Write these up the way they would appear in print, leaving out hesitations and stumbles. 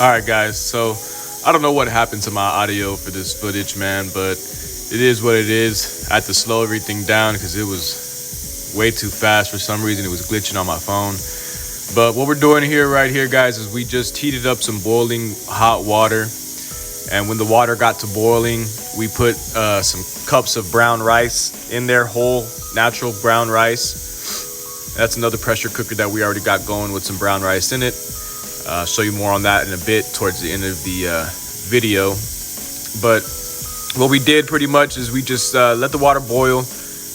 All right, guys. So I don't know what happened to my audio for this footage, man, but it is what it is. I had to slow everything down because it was way too fast for some reason. It was glitching on my phone. But what we're doing here, right here, guys, is we just heated up some boiling hot water. And when the water got to boiling, we put some cups of brown rice in there, whole natural brown rice. That's another pressure cooker that we already got going with some brown rice in it. Show you more on that in a bit towards the end of the video. But what we did pretty much is we just let the water boil,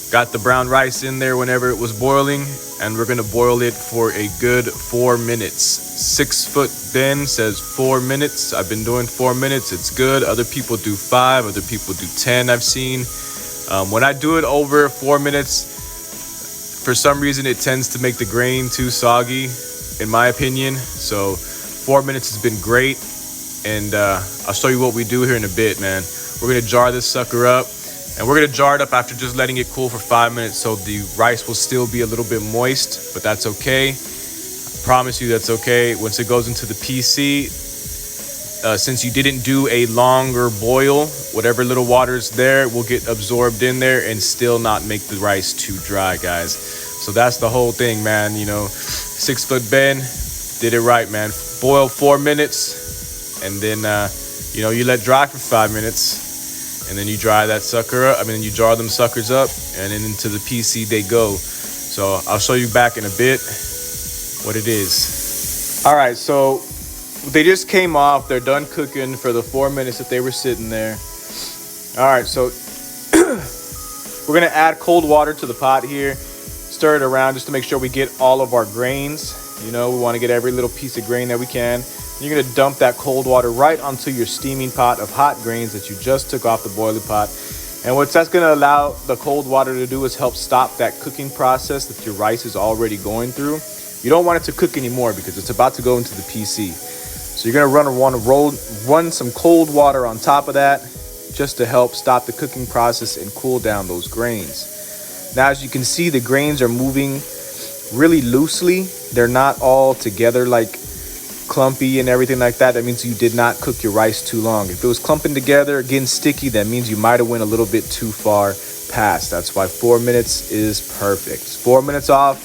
got the brown rice in there whenever it was boiling, and we're gonna boil it for a good 4 minutes. 6 foot Ben says 4 minutes. I've been doing 4 minutes. It's good. Other people do 5. Other people do 10. I've seen. When I do it over 4 minutes, for some reason it tends to make the grain too soggy, in my opinion. So 4 minutes has been great, and I'll show you what we do here in a bit, man. We're gonna jar this sucker up, and we're gonna jar it up after just letting it cool for 5 minutes, so the rice will still be a little bit moist, but that's okay. I promise you that's okay. Once it goes into the PC, since you didn't do a longer boil, whatever little water's there will get absorbed in there and still not make the rice too dry, guys. So that's the whole thing, man. You know, 6 foot Ben did it right, man. Boil 4 minutes, and then you know, you let dry for 5 minutes, and then you dry that sucker up. You jar them suckers up, and then into the PC they go. So I'll show you back in a bit what it is. All right, so they just came off. They're done cooking for the 4 minutes that they were sitting there. All right, so we're gonna add cold water to the pot here. Stir it around just to make sure we get all of our grains. You know, we want to get every little piece of grain that we can. You're going to dump that cold water right onto your steaming pot of hot grains that you just took off the boiling pot. And what that's going to allow the cold water to do is help stop that cooking process that your rice is already going through. You don't want it to cook anymore because it's about to go into the PC. So you're going to run some cold water on top of that just to help stop the cooking process and cool down those grains. Now, as you can see, the grains are moving really loosely. They're not all together like clumpy and everything like that. That means you did not cook your rice too long. If it was clumping together, getting sticky, that means you might have went a little bit too far past. That's why 4 minutes is perfect. 4 minutes off,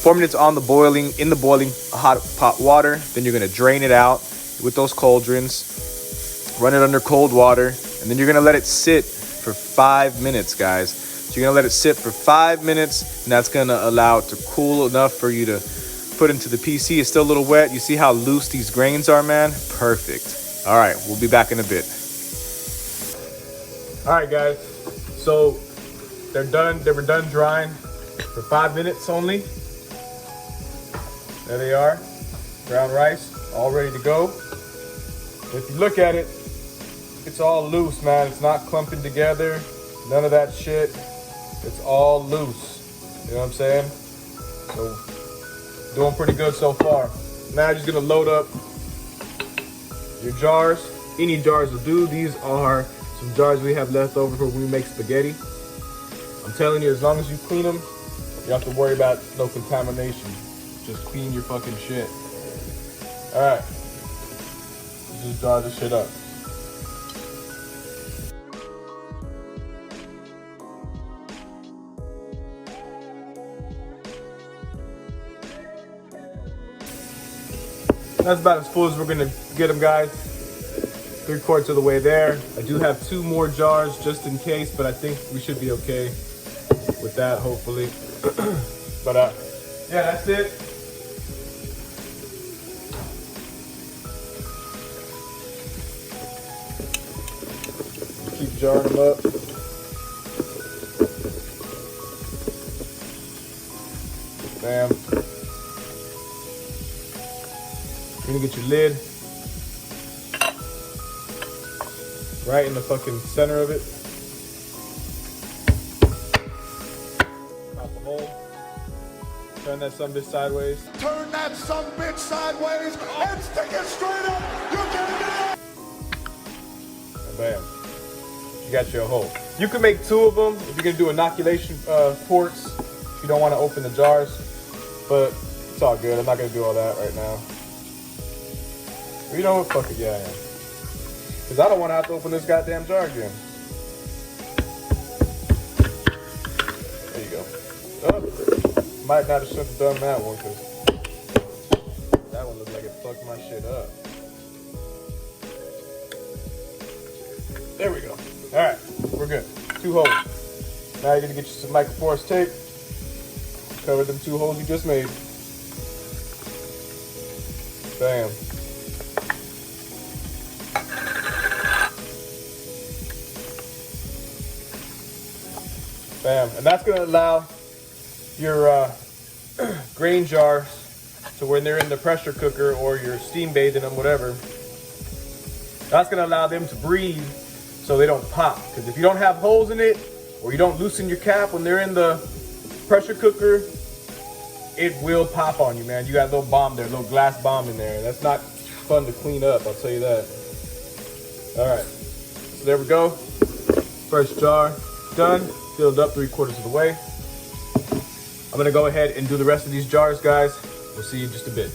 4 minutes on the boiling, in the boiling hot pot water. Then you're going to drain it out with those cauldrons, run it under cold water, and then you're going to let it sit for 5 minutes, guys. So you're going to let it sit for 5 minutes, and that's going to allow it to cool enough for you to put into the PC. It's still a little wet. You see how loose these grains are, man? Perfect. All right, we'll be back in a bit. All right, guys. So they're done. They were done drying for 5 minutes only. There they are. Brown rice, all ready to go. If you look at it, it's all loose, man. It's not clumping together. None of that shit. It's all loose. You know what I'm saying? So, doing pretty good so far. Now you're just gonna load up your jars. Any jars will do. These are some jars we have left over for when we make spaghetti. I'm telling you, as long as you clean them, you don't have to worry about no contamination. Just clean your fucking shit. All right. Just jar this shit up. That's about as full as we're gonna get them, guys. 3/4 of the way there. I do have 2 more jars just in case, but I think we should be okay with that, hopefully. But yeah, that's it. Keep jarring them up. Bam. You're gonna get your lid right in the fucking center of it. Pop a hole. Turn that sumbitch sideways. Turn that sumbitch sideways and stick it straight up. You're getting it. And bam. You got your hole. You can make 2 of them if you're gonna do inoculation ports. If you don't want to open the jars, but it's all good. I'm not gonna do all that right now. You know what? Fuck it. Yeah, I am. Because I don't want to have to open this goddamn jar again. There you go. Oh, might not have should have done that one because that one looked like it fucked my shit up. There we go. All right, we're good. 2 holes. Now you're gonna get you some microforce tape. Cover them 2 holes you just made. Bam. Bam. And that's gonna allow your grain jars to, when they're in the pressure cooker or you're steam bathing them, whatever, that's gonna allow them to breathe so they don't pop. Because if you don't have holes in it, or you don't loosen your cap when they're in the pressure cooker, it will pop on you, man. You got a little bomb there, a little glass bomb in there. That's not fun to clean up, I'll tell you that. All right, so there we go. First jar done, filled up 3/4 of the way. I'm gonna go ahead and do the rest of these jars, guys. We'll see you in just a bit.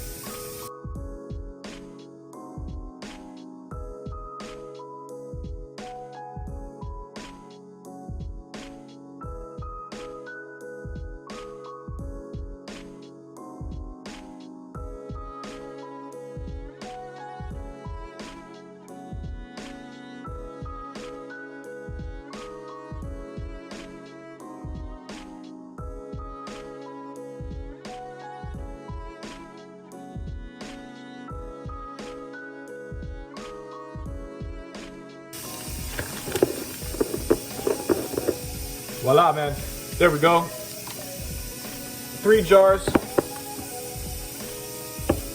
Voila, man. There we go. 3 jars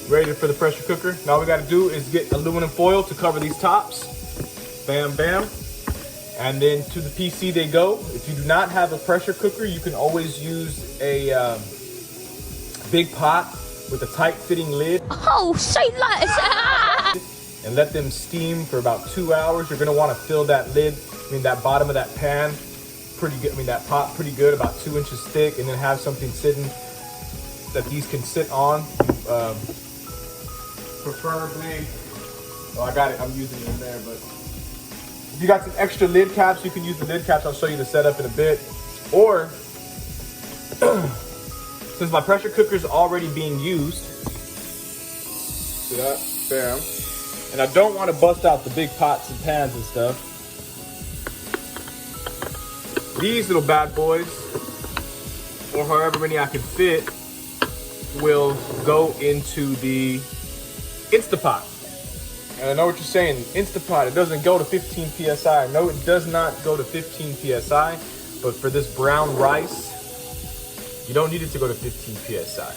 ready for the pressure cooker. Now all we gotta do is get aluminum foil to cover these tops. Bam, bam. And then to the PC they go. If you do not have a pressure cooker, you can always use a big pot with a tight fitting lid. Oh, say less. And let them steam for about 2 hours. You're gonna wanna fill that lid, that bottom of that pan pretty good. that pot pretty good, about 2 inches thick, and then have something sitting that these can sit on. Preferably, oh, I got it, I'm using it in there, but if you got some extra lid caps, you can use the lid caps. I'll show you the setup in a bit. Or, since my pressure cooker is already being used, see that? Bam. And I don't want to bust out the big pots and pans and stuff. These little bad boys, or however many I can fit, will go into the Instapot. And I know what you're saying, Instapot, it doesn't go to 15 PSI. No, it does not go to 15 PSI, but for this brown rice, you don't need it to go to 15 PSI.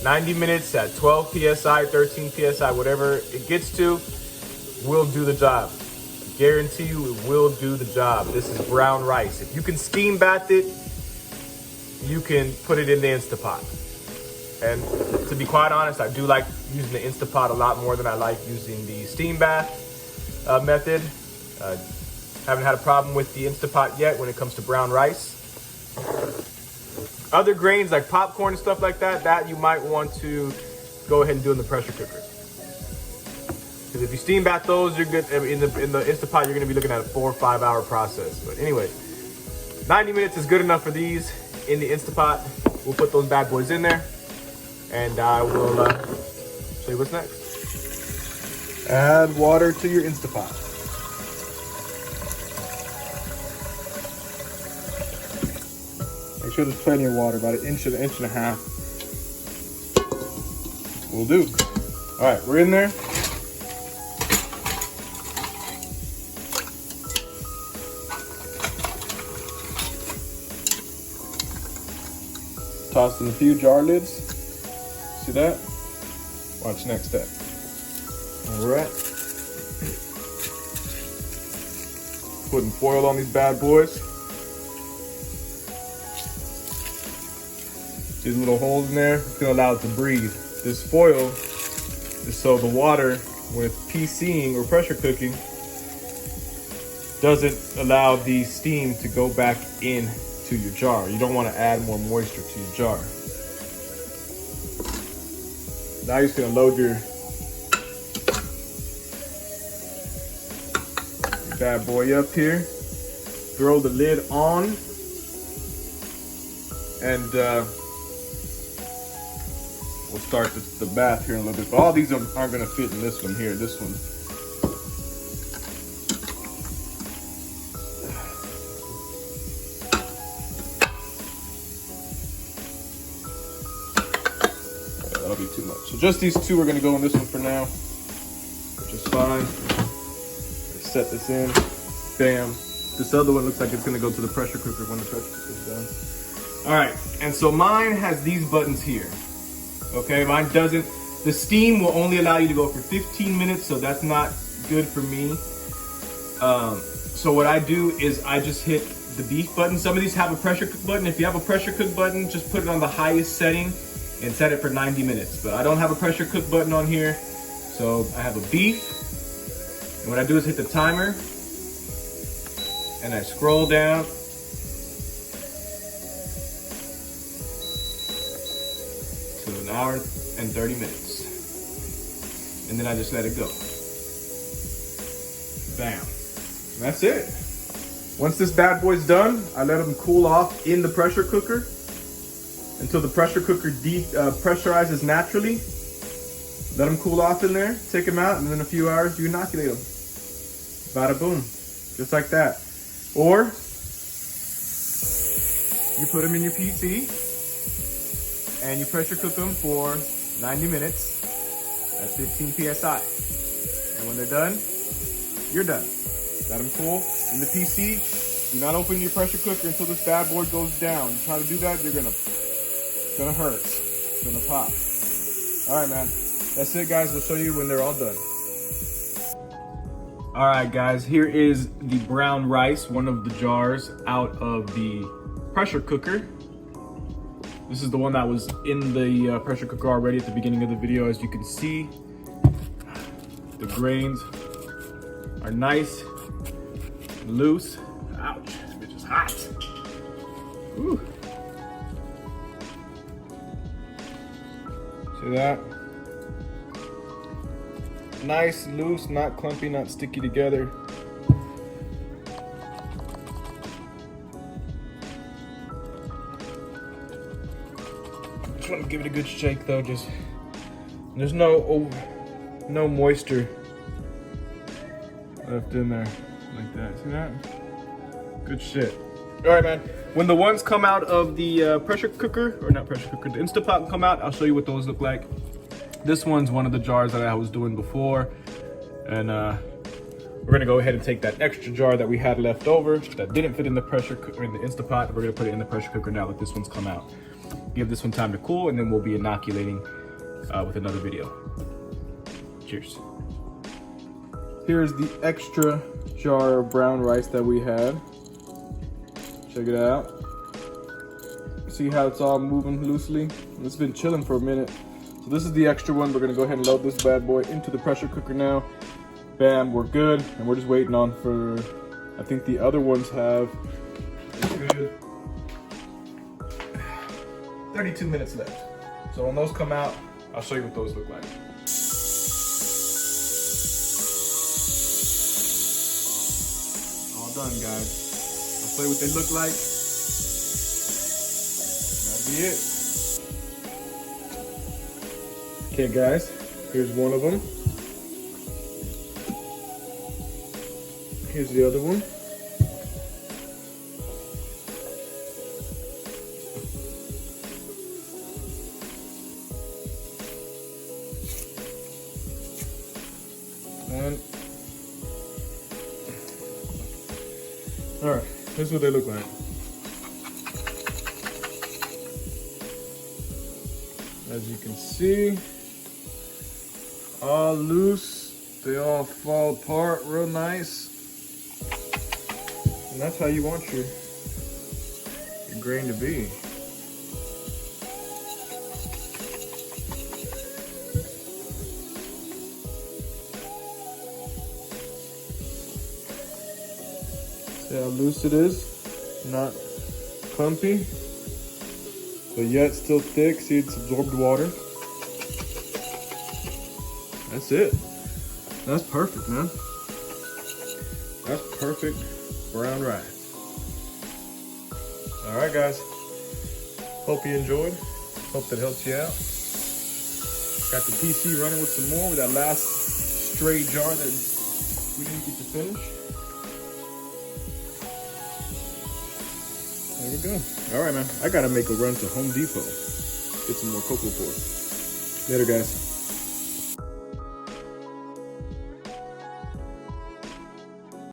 90 minutes at 12 PSI, 13 PSI, whatever it gets to, will do the job. Guarantee you it will do the job. This is brown rice. If you can steam bath it, you can put it in the Instapot. And to be quite honest, I do like using the Instapot a lot more than I like using the steam bath method. Haven't had a problem with the Instapot yet when it comes to brown rice. Other grains like popcorn and stuff like that you might want to go ahead and do in the pressure cooker. Because if you steam bath those, you're good. In the Instapot, you're gonna be looking at a 4 or 5 hour process. But anyway, 90 minutes is good enough for these in the Instapot. We'll put those bad boys in there, and I will show you what's next. Add water to your Instapot. Make sure there's plenty of water, about an inch and a half. Will do. All right, we're in there. Toss in a few jar lids. See that? Watch next step. All right. Putting foil on these bad boys. These little holes in there, it's gonna allow it to breathe. This foil is so the water, when it's PCing or pressure cooking, doesn't allow the steam to go back in to your jar. You don't want to add more moisture to your jar. Now you're just gonna load your bad boy up here. Throw the lid on. And we'll start the bath here in a little bit. But all these aren't gonna fit in this one here. This one. That'll be too much. So just these two are gonna go in this one for now, which is fine. Set this in, bam. This other one looks like it's gonna go to the pressure cooker when the pressure cooker's done. All right, and so mine has these buttons here. Okay, mine doesn't. The steam will only allow you to go for 15 minutes, so that's not good for me. So what I do is I just hit the beef button. Some of these have a pressure cook button. If you have a pressure cook button, just put it on the highest setting and set it for 90 minutes. But I don't have a pressure cook button on here. So I have a beef. And what I do is hit the timer. And I scroll down. To 1 hour and 30 minutes. And then I just let it go. Bam. And that's it. Once this bad boy's done, I let them cool off in the pressure cooker until the pressure cooker pressurizes naturally. Let them cool off in there, take them out, and in a few hours you inoculate them. Bada boom, just like that. Or you put them in your PC and you pressure cook them for 90 minutes at 15 PSI. And when they're done, you're done. Let them cool in the PC. Do not open your pressure cooker until this bad boy goes down. You try to do that, it's gonna hurt. It's gonna pop. All right, man. That's it, guys. We'll show you when they're all done. All right, guys. Here is the brown rice, one of the jars out of the pressure cooker. This is the one that was in the pressure cooker already at the beginning of the video. As you can see, the grains are nice and loose. Ouch, this bitch is hot. Ooh. See that? Nice, loose, not clumpy, not sticky together. Just want to give it a good shake though. Just there's no moisture left in there like that. See that? Good shit. All right, man. When the ones come out of the pressure cooker, or not pressure cooker, the Instapot come out, I'll show you what those look like. This one's one of the jars that I was doing before. And we're gonna go ahead and take that extra jar that we had left over that didn't fit in the pressure cooker, in the Instapot. We're gonna put it in the pressure cooker now that this one's come out. Give this one time to cool, and then we'll be inoculating with another video. Cheers. Here's the extra jar of brown rice that we had. Check it out. See how it's all moving loosely? It's been chilling for a minute. So this is the extra one. We're gonna go ahead and load this bad boy into the pressure cooker now. Bam, we're good. And we're just waiting on for, I think the other ones have, good, 32 minutes left. So when those come out, I'll show you what those look like. All done, guys. I'll show you what they look like. That'll be it. Okay, guys, here's one of them. Here's the other one. And all right, here's what they look like. As you can see, all loose, they all fall apart real nice. And that's how you want your grain to be. See how loose it is? Not clumpy, but yet still thick. See, it's absorbed water. That's it. That's perfect, man. That's perfect brown rice. All right, guys. Hope you enjoyed. Hope that helps you out. Got the PC running with some more with that last stray jar that we didn't get to finish. There we go. All right, man. I gotta make a run to Home Depot. Get some more cocoa for it. Later, guys.